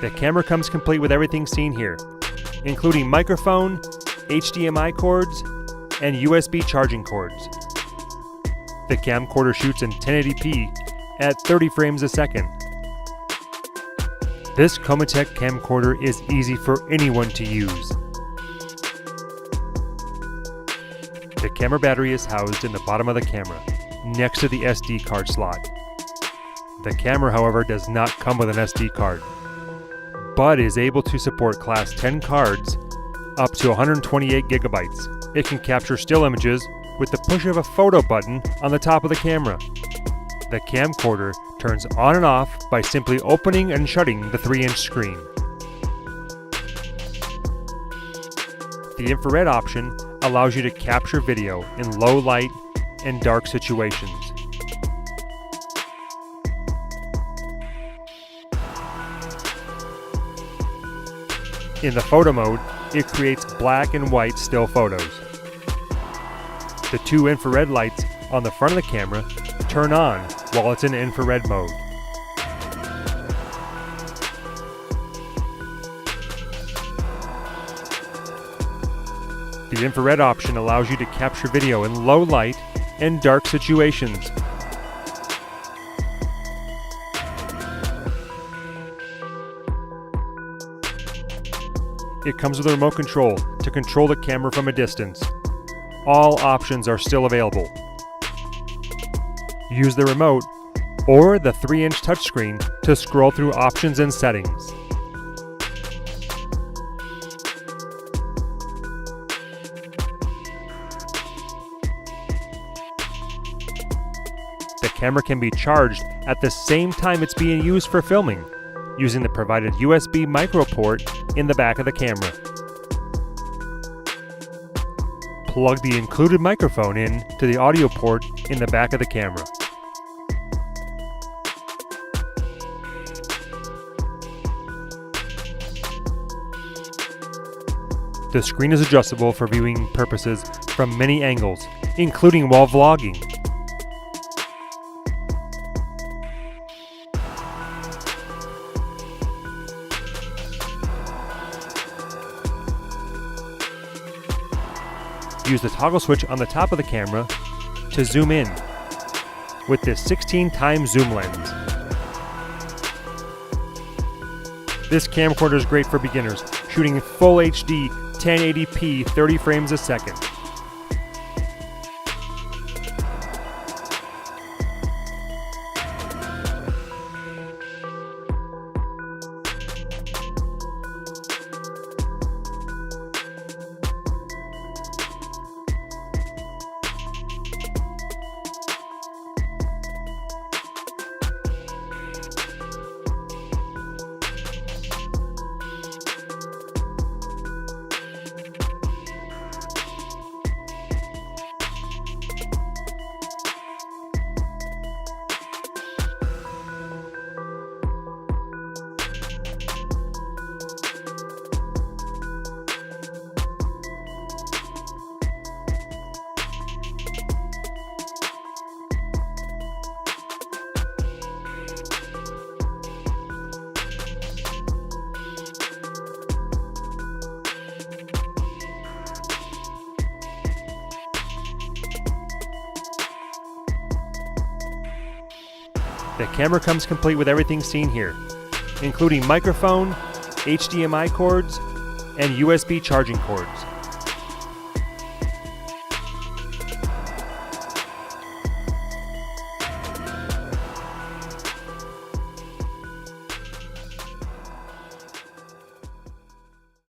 The camera comes complete with everything seen here, including microphone, HDMI cords, and USB charging cords. The camcorder shoots in 1080p at 30 frames a second. This CAMCORDER camcorder is easy for anyone to use. The camera battery is housed in the bottom of the camera, next to the SD card slot. The camera, however, does not come with an SD card, but is able to support Class 10 cards up to 128 gigabytes. It can capture still images with the push of a photo button on the top of the camera. The camcorder turns on and off by simply opening and shutting the 3-inch screen. The infrared option allows you to capture video in low light and dark situations. In the photo mode, it creates black and white still photos. The 2 infrared lights on the front of the camera turn on while it's in infrared mode. The infrared option allows you to capture video in low light and dark situations. It comes with a remote control to control the camera from a distance. All options are still available. Use the remote or the 3-inch touchscreen to scroll through options and settings. The camera can be charged at the same time it's being used for filming, using the provided USB micro port in the back of the camera. Plug the included microphone in to the audio port in the back of the camera. The screen is adjustable for viewing purposes from many angles, including while vlogging. Use the toggle switch on the top of the camera to zoom in with this 16x zoom lens. This camcorder is great for beginners shooting in full HD 1080p 30 frames a second. The camera comes complete with everything seen here, including microphone, HDMI cords, and USB charging cords.